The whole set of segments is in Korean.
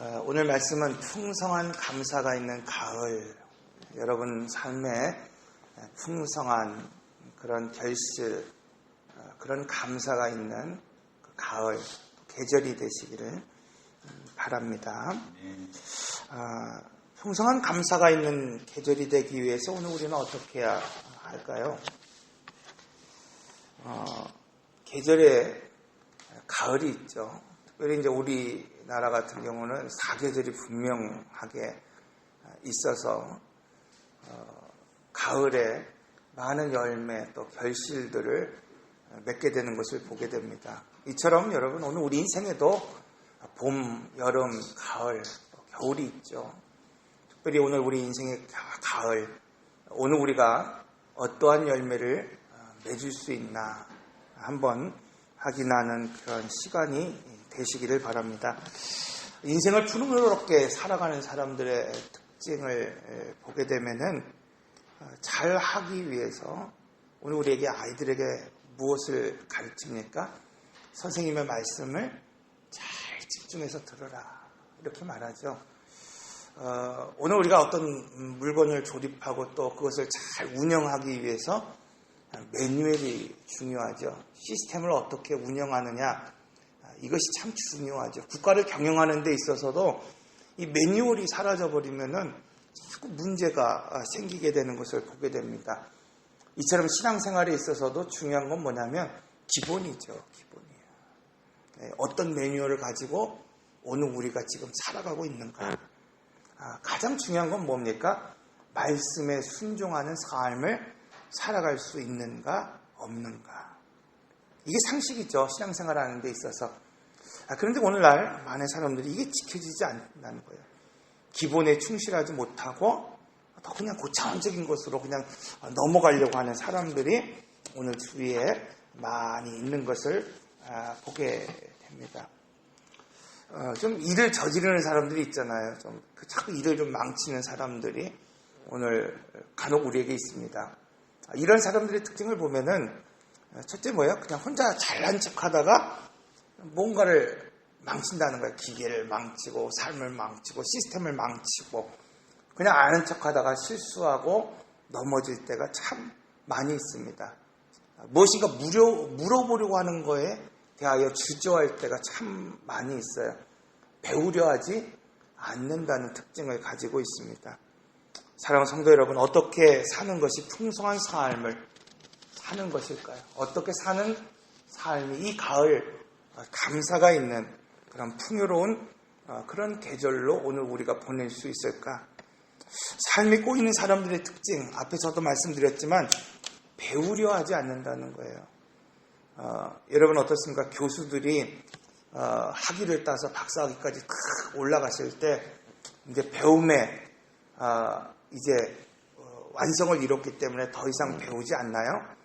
오늘 말씀은 풍성한 감사가 있는 가을. 여러분 삶에 풍성한 그런 결실, 그런 감사가 있는 그 가을, 계절이 되시기를 바랍니다. 풍성한 감사가 있는 계절이 되기 위해서 오늘 우리는 어떻게 해야 할까요? 계절에 가을이 있죠. 특별히 이제 우리나라 같은 경우는 사계절이 분명하게 있어서 가을에 많은 열매 또 결실들을 맺게 되는 것을 보게 됩니다. 이처럼 여러분 오늘 우리 인생에도 봄, 여름, 가을, 겨울이 있죠. 특별히 오늘 우리 인생의 가을, 오늘 우리가 어떠한 열매를 맺을 수 있나 한번 확인하는 그런 시간이 되시기를 바랍니다. 인생을 풍요롭게 살아가는 사람들의 특징을 보게 되면은 잘 하기 위해서 오늘 우리에게 아이들에게 무엇을 가르칩니까? 선생님의 말씀을 잘 집중해서 들어라 이렇게 말하죠. 오늘 우리가 어떤 물건을 조립하고 또 그것을 잘 운영하기 위해서 매뉴얼이 중요하죠. 시스템을 어떻게 운영하느냐 이것이 참 중요하죠. 국가를 경영하는 데 있어서도 이 매뉴얼이 사라져버리면은 자꾸 문제가 생기게 되는 것을 보게 됩니다. 이처럼 신앙생활에 있어서도 중요한 건 뭐냐면 기본이죠. 기본이에요. 어떤 매뉴얼을 가지고 오늘 우리가 지금 살아가고 있는가. 가장 중요한 건 뭡니까? 말씀에 순종하는 삶을 살아갈 수 있는가 없는가. 이게 상식이죠. 신앙생활 하는 데 있어서. 그런데 오늘날 많은 사람들이 이게 지켜지지 않는다는 거예요. 기본에 충실하지 못하고 더 그냥 고차원적인 것으로 그냥 넘어가려고 하는 사람들이 오늘 주위에 많이 있는 것을 보게 됩니다. 좀 일을 저지르는 사람들이 있잖아요. 좀 자꾸 일을 좀 망치는 사람들이 오늘 간혹 우리에게 있습니다. 이런 사람들의 특징을 보면은 첫째 뭐예요? 그냥 혼자 잘난 척하다가 뭔가를 망친다는 거예요. 기계를 망치고 삶을 망치고 시스템을 망치고 그냥 아는 척하다가 실수하고 넘어질 때가 참 많이 있습니다. 무엇인가 물어보려고 하는 거에 대하여 주저할 때가 참 많이 있어요. 배우려 하지 않는다는 특징을 가지고 있습니다. 사랑하는 성도 여러분, 어떻게 사는 것이 풍성한 삶을 사는 것일까요? 어떻게 사는 삶이 이 가을 감사가 있는 그런 풍요로운 그런 계절로 오늘 우리가 보낼 수 있을까? 삶이 꼬이는 사람들의 특징, 앞에서도 말씀드렸지만 배우려 하지 않는다는 거예요. 여러분 어떻습니까? 교수들이 학위를 따서 박사학위까지 올라갔을 때 이제 배움에 이제 완성을 이뤘기 때문에 더 이상 배우지 않나요?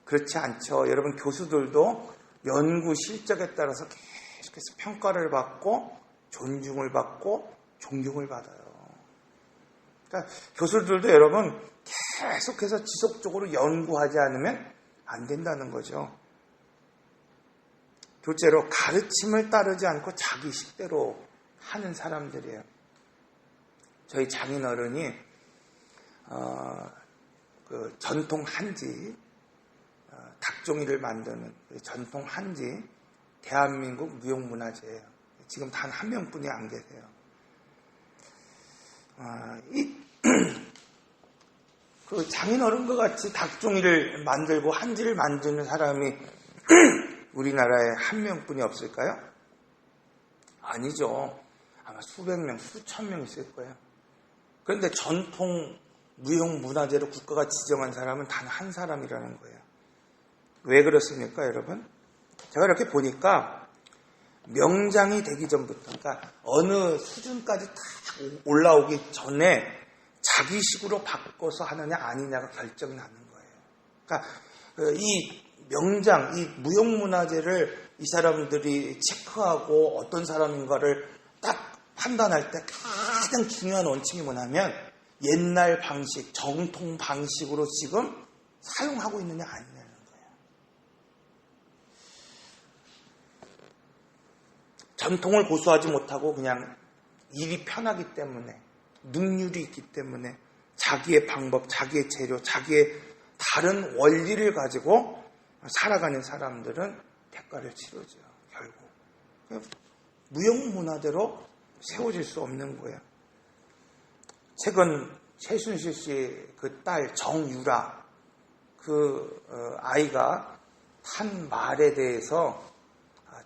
그렇지 않죠. 여러분 교수들도 연구 실적에 따라서 계속해서 평가를 받고 존중을 받고 존경을 받아요. 그러니까 교수들도 여러분 계속해서 지속적으로 연구하지 않으면 안 된다는 거죠. 둘째로 가르침을 따르지 않고 자기 식대로 하는 사람들이에요. 저희 장인어른이 그 전통 한지 닭종이를 만드는 전통 한지 대한민국 무형문화재예요. 지금 단 한 명뿐이 안 계세요. 그 장인어른과 같이 닭종이를 만들고 한지를 만드는 사람이 우리나라에 한 명뿐이 없을까요? 아니죠. 아마 수백 명, 수천 명 있을 거예요. 그런데 전통 무형문화재로 국가가 지정한 사람은 단 한 사람이라는 거예요. 왜 그렇습니까, 여러분? 제가 이렇게 보니까 명장이 되기 전부터, 그러니까 어느 수준까지 다 올라오기 전에 자기식으로 바꿔서 하느냐 아니냐가 결정이 나는 거예요. 그러니까 이 명장, 이 무형문화재를 이 사람들이 체크하고 어떤 사람인가를 딱 판단할 때 가장 중요한 원칙이 뭐냐면 옛날 방식, 정통 방식으로 지금 사용하고 있느냐 아니냐는 거예요. 전통을 고수하지 못하고 그냥 일이 편하기 때문에, 능률이 있기 때문에 자기의 방법, 자기의 재료, 자기의 다른 원리를 가지고 살아가는 사람들은 대가를 치르죠. 결국 무형문화대로 세워질 수 없는 거예요. 최근 최순실 씨 그 딸 정유라 아이가 탄 말에 대해서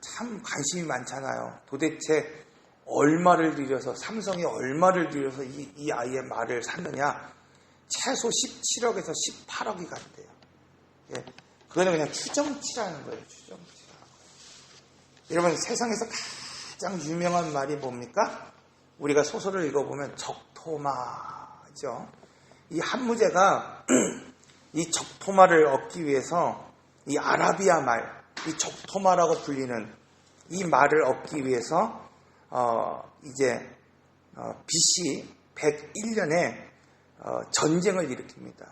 참 관심이 많잖아요. 도대체 얼마를 들여서, 삼성이 얼마를 들여서 이 아이의 말을 샀느냐. 최소 17억에서 18억이 간대요. 예, 그거는 그냥 추정치라는 거예요. 추정치라는 거예요. 여러분, 세상에서 가장 유명한 말이 뭡니까? 우리가 소설을 읽어보면 적토마죠. 이 한무제가 이 적토마를 얻기 위해서 이 아라비아 말, 이 적토마라고 불리는 이 말을 얻기 위해서 BC 101년에 전쟁을 일으킵니다.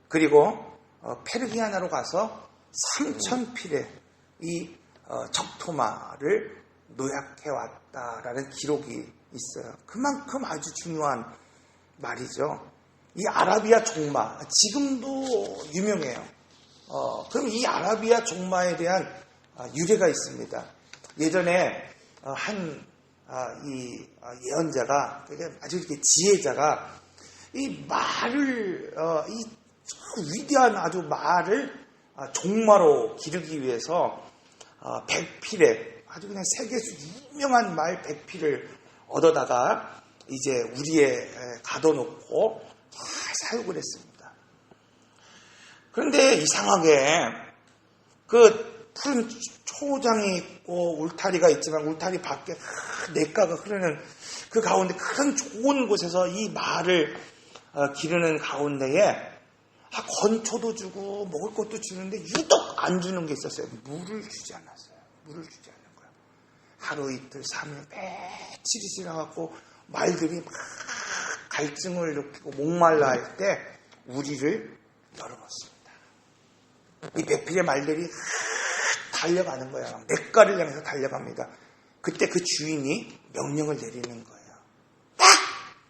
그리고 페르기아나로 가서 3,000필의 이 적토마를 노약해왔다라는 기록이 있어요. 그만큼 아주 중요한 말이죠. 이 아라비아 종마, 지금도 유명해요. 그럼 이 아라비아 종마에 대한 유래가 있습니다. 예전에 이 예언자가, 아주 이렇게 지혜자가 이 말을, 이 위대한 아주 말을 종마로 기르기 위해서 100필의 아주 그냥 세계에서 유명한 말 100필을 얻어다가 이제 우리에 가둬놓고 잘 사육을 했습니다. 그런데 이상하게 그 푸른 초장이 있고 울타리가 있지만 울타리 밖에 냇가가 흐르는 그 가운데 큰 좋은 곳에서 이 말을 기르는 가운데에 건초도 주고 먹을 것도 주는데 유독 안 주는 게 있었어요. 물을 주지 않았어요. 물을 주지 않는 거예요. 하루 이틀 3일 며칠이 지나갖고 말들이 막 갈증을 느끼고 목말라 할 때 우리를 열어놓습니다. 이 100필의 말들이 달려가는 거예요. 냇가를 향해서 달려갑니다. 그때 그 주인이 명령을 내리는 거예요. 딱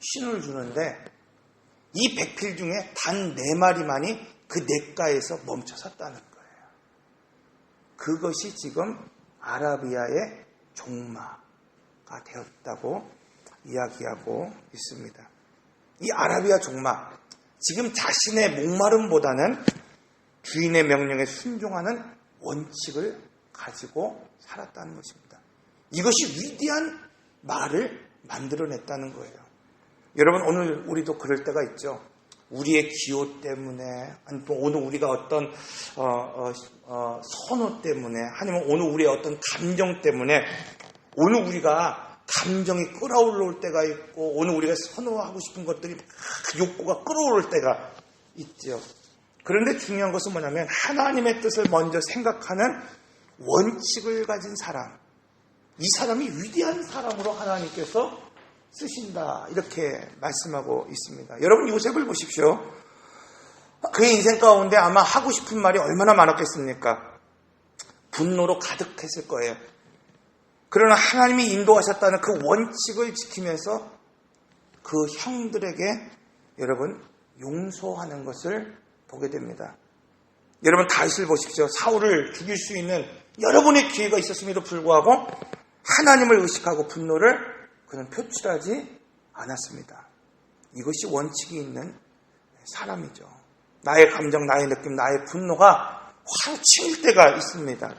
신호를 주는데 이 100필 중에 단 4마리만이 그 냇가에서 멈춰 섰다는 거예요. 그것이 지금 아라비아의 종마가 되었다고 이야기하고 있습니다. 이 아라비아 종마, 지금 자신의 목마름보다는 주인의 명령에 순종하는 원칙을 가지고 살았다는 것입니다. 이것이 위대한 말을 만들어냈다는 거예요. 여러분, 오늘 우리도 그럴 때가 있죠. 우리의 기호 때문에, 아니면 또 오늘 우리가 어떤 선호 때문에, 아니면 오늘 우리의 어떤 감정 때문에, 오늘 우리가 감정이 끌어올라올 때가 있고, 오늘 우리가 선호하고 싶은 것들이 막 욕구가 끌어오를 때가 있죠. 그런데 중요한 것은 뭐냐면 하나님의 뜻을 먼저 생각하는 원칙을 가진 사람, 이 사람이 위대한 사람으로 하나님께서 쓰신다, 이렇게 말씀하고 있습니다. 여러분, 요셉을 보십시오. 그의 인생 가운데 아마 하고 싶은 말이 얼마나 많았겠습니까? 분노로 가득했을 거예요. 그러나 하나님이 인도하셨다는 그 원칙을 지키면서 그 형들에게 여러분 용서하는 것을 보게 됩니다. 여러분, 다윗을 보십시오. 사울을 죽일 수 있는 여러분의 기회가 있었음에도 불구하고 하나님을 의식하고 분노를 그는 표출하지 않았습니다. 이것이 원칙이 있는 사람이죠. 나의 감정, 나의 느낌, 나의 분노가 화치일 때가 있습니다.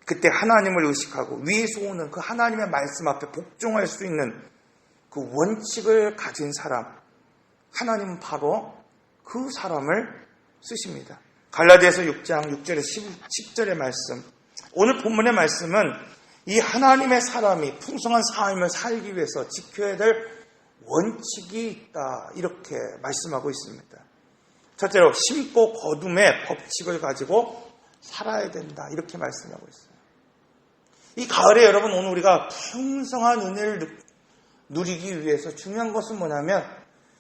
그때 하나님을 의식하고 위에서 오는 그 하나님의 말씀 앞에 복종할 수 있는 그 원칙을 가진 사람, 하나님은 바로 그 사람을 쓰십니다. 갈라디아서 6장 6절에서 10절의 말씀, 오늘 본문의 말씀은 이 하나님의 사람이 풍성한 삶을 살기 위해서 지켜야 될 원칙이 있다, 이렇게 말씀하고 있습니다. 첫째로 심고 거둠의 법칙을 가지고 살아야 된다, 이렇게 말씀하고 있어요. 이 가을에 여러분, 오늘 우리가 풍성한 은혜를 누리기 위해서 중요한 것은 뭐냐면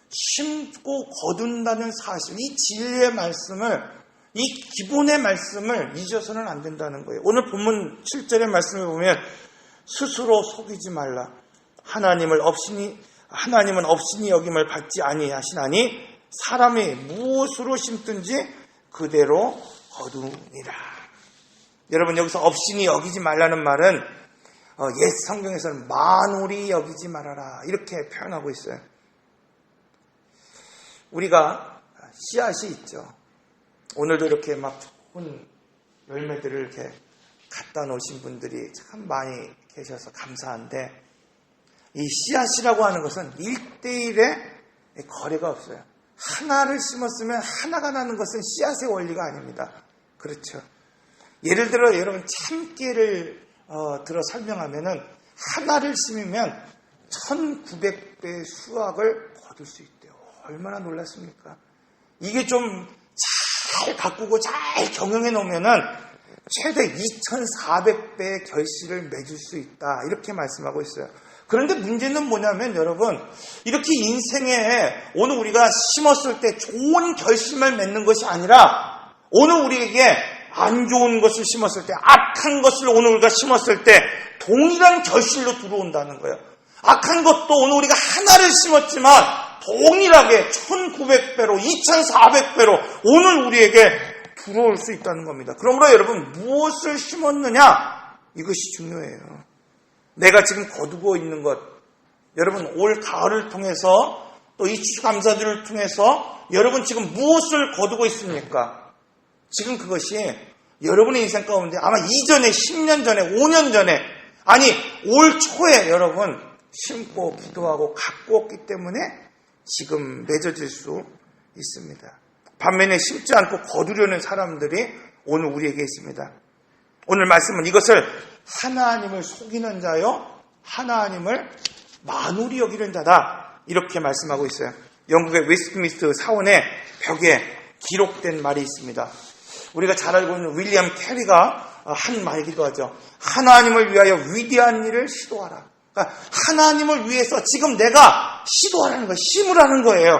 심고 거둔다는 사실, 이 진리의 말씀을, 이 기본의 말씀을 잊어서는 안 된다는 거예요. 오늘 본문 7절의 말씀을 보면 스스로 속이지 말라. 하나님은 없으니 여김을 받지 아니하시나니 사람이 무엇으로 심든지 그대로 거두니라. 여러분, 여기서 없으니 여기지 말라는 말은 옛 성경에서는 만홀히 여기지 말아라 이렇게 표현하고 있어요. 우리가 씨앗이 있죠. 오늘도 이렇게 막 좋은 열매들을 이렇게 갖다 놓으신 분들이 참 많이 계셔서 감사한데, 이 씨앗이라고 하는 것은 1:1의 거래가 없어요. 하나를 심었으면 하나가 나는 것은 씨앗의 원리가 아닙니다. 그렇죠. 예를 들어 여러분 참깨를 들어 설명하면은 하나를 심으면 1900배의 수확을 거둘 수 있대요. 얼마나 놀랐습니까? 이게 좀 잘 가꾸고 잘 경영해 놓으면은 최대 2400배의 결실을 맺을 수 있다. 이렇게 말씀하고 있어요. 그런데 문제는 뭐냐면 여러분, 이렇게 인생에 오늘 우리가 심었을 때 좋은 결실을 맺는 것이 아니라 오늘 우리에게 안 좋은 것을 심었을 때, 악한 것을 오늘 우리가 심었을 때 동일한 결실로 들어온다는 거예요. 악한 것도 오늘 우리가 하나를 심었지만 동일하게 1900배로 2400배로 오늘 우리에게 들어올 수 있다는 겁니다. 그러므로 여러분, 무엇을 심었느냐, 이것이 중요해요. 내가 지금 거두고 있는 것, 여러분 올 가을을 통해서 또 이 추수감사들을 통해서 여러분 지금 무엇을 거두고 있습니까? 지금 그것이 여러분의 인생 가운데 아마 이전에 10년 전에 5년 전에 아니 올 초에 여러분 심고 기도하고 갖고 왔기 때문에 지금 맺어질 수 있습니다. 반면에 심지 않고 거두려는 사람들이 오늘 우리에게 있습니다. 오늘 말씀은 이것을 하나님을 속이는 자요 하나님을 만홀히 여기는 자다, 이렇게 말씀하고 있어요. 영국의 웨스트민스터 사원의 벽에 기록된 말이 있습니다. 우리가 잘 알고 있는 윌리엄 캐리가 한 말이기도 하죠. 하나님을 위하여 위대한 일을 시도하라. 그러니까 하나님을 위해서 지금 내가 시도하라는 거예요. 심으라는 거예요.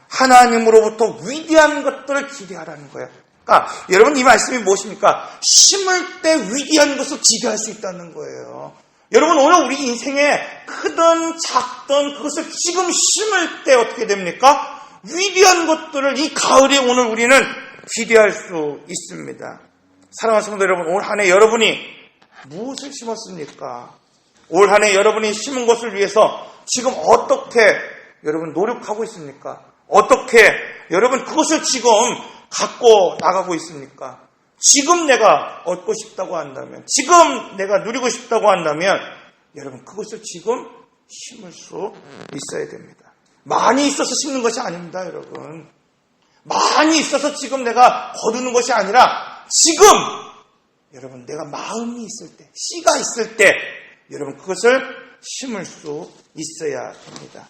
하나님으로부터 위대한 것들을 기대하라는 거예요. 그러니까 여러분, 이 말씀이 무엇입니까? 심을 때 위대한 것을 기대할 수 있다는 거예요. 여러분, 오늘 우리 인생에 크든 작든 그것을 지금 심을 때 어떻게 됩니까? 위대한 것들을 이 가을에 오늘 우리는 기대할 수 있습니다. 사랑하는 성도 여러분, 올 한 해 여러분이 무엇을 심었습니까? 올 한 해 여러분이 심은 것을 위해서 지금 어떻게 여러분 노력하고 있습니까? 어떻게 여러분 그것을 지금 갖고 나가고 있습니까? 지금 내가 얻고 싶다고 한다면, 지금 내가 누리고 싶다고 한다면 여러분 그것을 지금 심을 수 있어야 됩니다. 많이 있어서 심는 것이 아닙니다. 여러분, 많이 있어서 지금 내가 거두는 것이 아니라 지금 여러분 내가 마음이 있을 때, 씨가 있을 때 여러분 그것을 심을 수 있어야 합니다.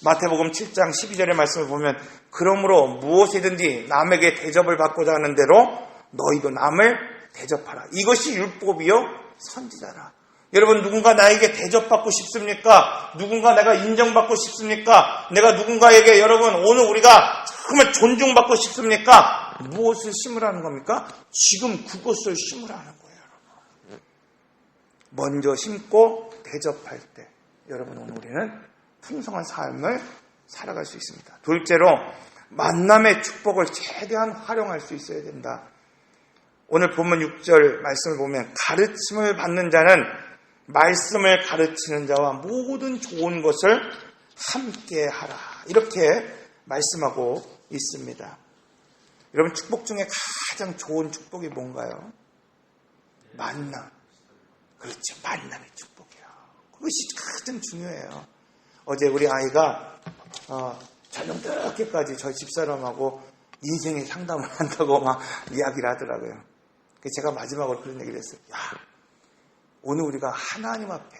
마태복음 7장 12절의 말씀을 보면, 그러므로 무엇이든지 남에게 대접을 받고자 하는 대로 너희도 남을 대접하라. 이것이 율법이요 선지자라. 여러분, 누군가 나에게 대접받고 싶습니까? 누군가 내가 인정받고 싶습니까? 내가 누군가에게 여러분 오늘 우리가 정말 존중받고 싶습니까? 무엇을 심으라는 겁니까? 지금 그것을 심으라는 거예요. 여러분, 먼저 심고 대접할 때 여러분 오늘 우리는 풍성한 삶을 살아갈 수 있습니다. 둘째로, 만남의 축복을 최대한 활용할 수 있어야 된다. 오늘 본문 6절 말씀을 보면, 가르침을 받는 자는 말씀을 가르치는 자와 모든 좋은 것을 함께 하라, 이렇게 말씀하고 있습니다. 여러분, 축복 중에 가장 좋은 축복이 뭔가요? 만남. 그렇죠. 만남의 축복이요. 그것이 가장 중요해요. 어제 우리 아이가 저녁 늦게까지 저희 집사람하고 인생의 상담을 한다고 막 이야기를 하더라고요. 제가 마지막으로 그런 얘기를 했어요. 야, 오늘 우리가 하나님 앞에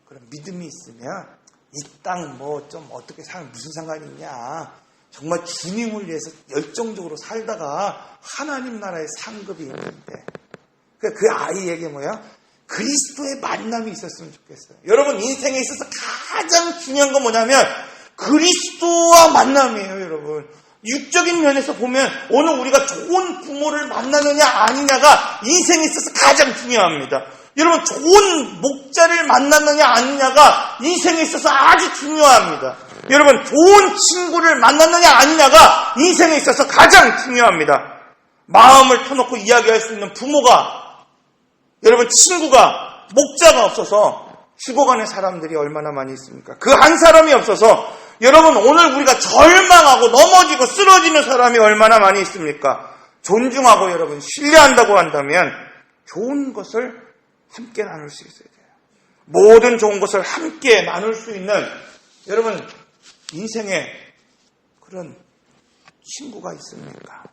그런 믿음이 있으면 이 땅 뭐 좀 어떻게 살면 무슨 상관이 있냐. 정말 주님을 위해서 열정적으로 살다가 하나님 나라의 상급이 있는데, 그 아이에게 뭐야? 그리스도의 만남이 있었으면 좋겠어요. 여러분, 인생에 있어서 가장 중요한 건 뭐냐면 그리스도와 만남이에요. 여러분, 육적인 면에서 보면 오늘 우리가 좋은 부모를 만나느냐 아니냐가 인생에 있어서 가장 중요합니다. 여러분, 좋은 목자를 만났느냐 아니냐가 인생에 있어서 아주 중요합니다. 여러분, 좋은 친구를 만났느냐 아니냐가 인생에 있어서 가장 중요합니다. 마음을 터놓고 이야기할 수 있는 부모가, 여러분, 친구가, 목자가 없어서 죽어가는 사람들이 얼마나 많이 있습니까? 그 한 사람이 없어서 여러분, 오늘 우리가 절망하고 넘어지고 쓰러지는 사람이 얼마나 많이 있습니까? 존중하고 여러분, 신뢰한다고 한다면 좋은 것을 함께 나눌 수 있어야 돼요. 모든 좋은 것을 함께 나눌 수 있는 여러분, 인생에 그런 친구가 있습니까?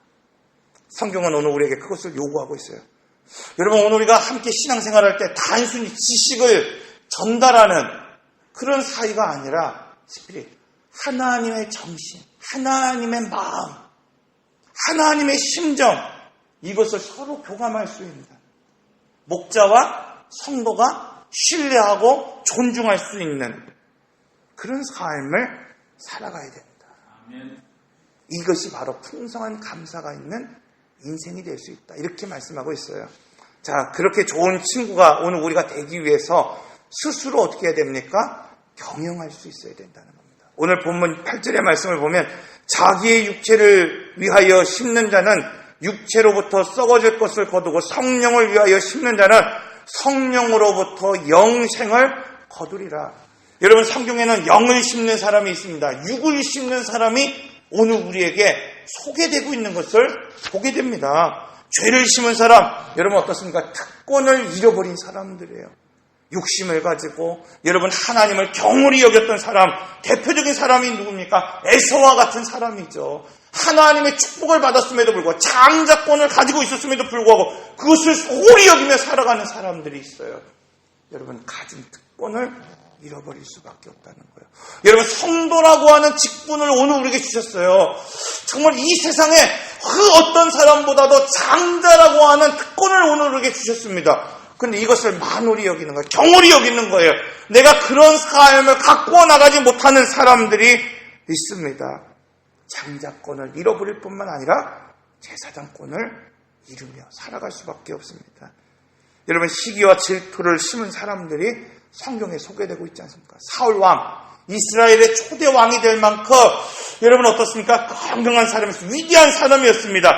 성경은 오늘 우리에게 그것을 요구하고 있어요. 여러분, 오늘 우리가 함께 신앙생활할 때 단순히 지식을 전달하는 그런 사이가 아니라 스피릿, 하나님의 정신, 하나님의 마음, 하나님의 심정, 이것을 서로 교감할 수 있는 목자와 성도가 신뢰하고 존중할 수 있는 그런 삶을 살아가야 됩니다. 아멘. 이것이 바로 풍성한 감사가 있는 인생이 될 수 있다. 이렇게 말씀하고 있어요. 자, 그렇게 좋은 친구가 오늘 우리가 되기 위해서 스스로 어떻게 해야 됩니까? 경영할 수 있어야 된다는 겁니다. 오늘 본문 8절의 말씀을 보면 자기의 육체를 위하여 심는 자는 육체로부터 썩어질 것을 거두고 성령을 위하여 심는 자는 성령으로부터 영생을 거두리라. 여러분, 성경에는 영을 심는 사람이 있습니다. 육을 심는 사람이 오늘 우리에게 소개되고 있는 것을 보게 됩니다. 죄를 심은 사람, 여러분 어떻습니까? 특권을 잃어버린 사람들이에요. 욕심을 가지고 여러분 하나님을 경홀히 여겼던 사람, 대표적인 사람이 누굽니까? 에서와 같은 사람이죠. 하나님의 축복을 받았음에도 불구하고 장자권을 가지고 있었음에도 불구하고 그것을 소홀히 여기며 살아가는 사람들이 있어요. 여러분, 가진 특권을 잃어버릴 수밖에 없다는 거예요. 여러분, 성도라고 하는 직분을 오늘 우리에게 주셨어요. 정말 이 세상에 그 어떤 사람보다도 장자라고 하는 특권을 오늘 우리에게 주셨습니다. 근데 이것을 만홀히 여기는 거예요. 경홀히 여기는 거예요. 내가 그런 삶을 갖고 나가지 못하는 사람들이 있습니다. 장자권을 잃어버릴 뿐만 아니라 제사장권을 잃으며 살아갈 수밖에 없습니다. 여러분, 시기와 질투를 심은 사람들이 성경에 소개되고 있지 않습니까? 사울 왕, 이스라엘의 초대 왕이 될 만큼 여러분 어떻습니까? 건강한 사람이었습니다. 위대한 사람이었습니다.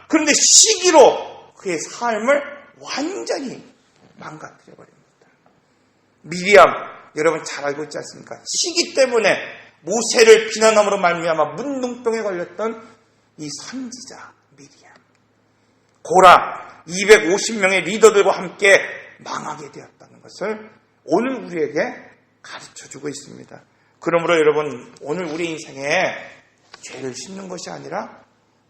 그런데 시기로 그의 삶을 완전히 망가뜨려 버립니다. 미리암, 여러분 잘 알고 있지 않습니까? 시기 때문에 모세를 비난함으로 말미암아 문둥병에 걸렸던 이 선지자 미리암. 고라, 250명의 리더들과 함께 망하게 되었다는 것을 오늘 우리에게 가르쳐주고 있습니다. 그러므로 여러분, 오늘 우리 인생에 죄를 심는 것이 아니라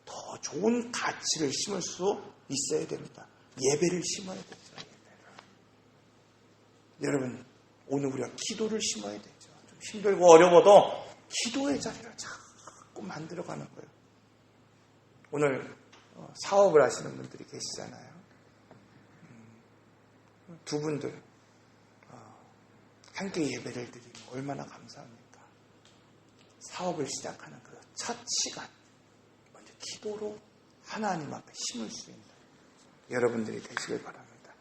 더 좋은 가치를 심을 수 있어야 됩니다. 예배를 심어야 되죠. 여러분, 오늘 우리가 기도를 심어야 되죠. 좀 힘들고 어려워도 기도의 자리를 자꾸 만들어가는 거예요. 오늘 사업을 하시는 분들이 계시잖아요. 두 분들 함께 예배를 드리면 얼마나 감사합니까? 사업을 시작하는 그 첫 시간, 먼저 기도로 하나님 앞에 심을 수 있는 여러분들이 되시길 바랍니다.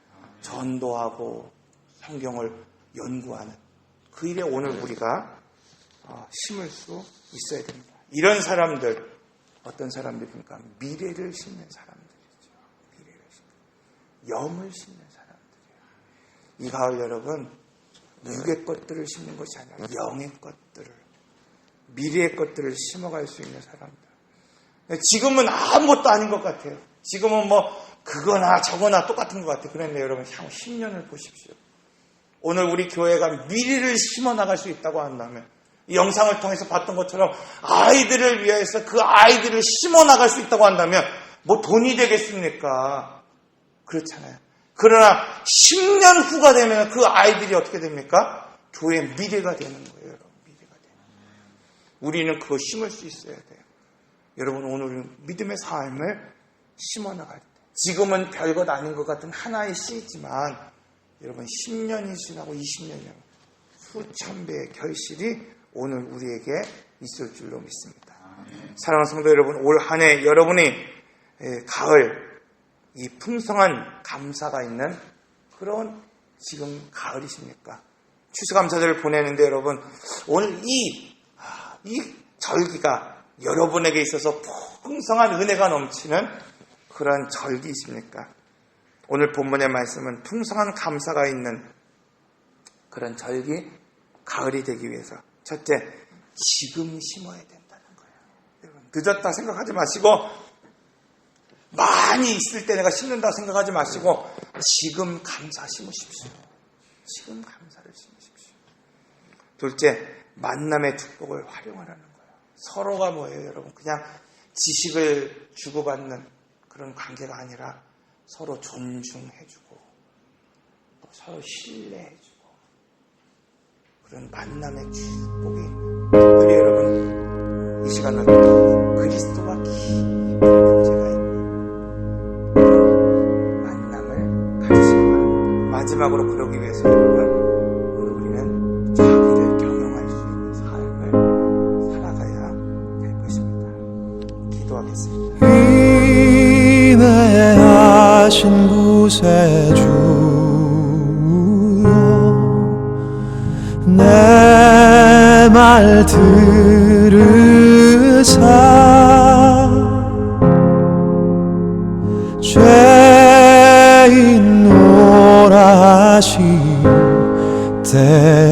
전도하고 성경을 연구하는 그 일에 오늘 우리가 심을 수 있어야 됩니다. 이런 사람들, 어떤 사람들입니까? 미래를 심는 사람들이죠. 미래를 심는, 영을 심는 사람들이에요. 이 가을 여러분, 육의 것들을 심는 것이 아니라 영의 것들을, 미래의 것들을 심어갈 수 있는 사람들. 지금은 아무것도 아닌 것 같아요. 지금은 뭐 그거나 저거나 똑같은 것 같아요. 그런데 여러분, 향후 10년을 보십시오. 오늘 우리 교회가 미래를 심어 나갈 수 있다고 한다면, 이 영상을 통해서 봤던 것처럼 아이들을 위해서 그 아이들을 심어 나갈 수 있다고 한다면 뭐 돈이 되겠습니까? 그렇잖아요. 그러나 10년 후가 되면 그 아이들이 어떻게 됩니까? 교회의 미래가 되는 거예요. 여러분, 미래가 되는 거예요. 우리는 그거 심을 수 있어야 돼요. 여러분, 오늘은 믿음의 삶을 심어 나갈 때, 지금은 별것 아닌 것 같은 하나의 씨지만 여러분 10년이 지나고 20년이 수천 배의 결실이 오늘 우리에게 있을 줄로 믿습니다. 사랑하는 성도 여러분, 올 한 해 여러분이 가을 이 풍성한 감사가 있는 그런 지금 가을이십니까? 추수감사절을 보내는데 여러분, 오늘 이 절기가 여러분에게 있어서 풍성한 은혜가 넘치는 그런 절기이십니까? 오늘 본문의 말씀은 풍성한 감사가 있는 그런 절기, 가을이 되기 위해서 첫째, 지금 심어야 된다는 거예요. 여러분, 늦었다 생각하지 마시고, 많이 있을 때 내가 심는다 생각하지 마시고, 지금 감사 심으십시오. 지금 감사를 심으십시오. 둘째, 만남의 축복을 활용하라는 거예요. 서로가 뭐예요, 여러분? 그냥 지식을 주고받는 그런 관계가 아니라 서로 존중해주고 또 서로 신뢰해주고 그런 만남의 축복이 특별히 여러분 이 시간은 그리스도와 깊은 교제가 있는 그런 만남을 가지시기 바랍니다. 마지막으로 그러기 위해서 여러분 오늘 우리는 자기를 경영할 수 있는 삶을 살아가야 될 것입니다. 기도하겠습니다. 인내하신 구세주여 내 말 들으사 죄인 오라 하실 때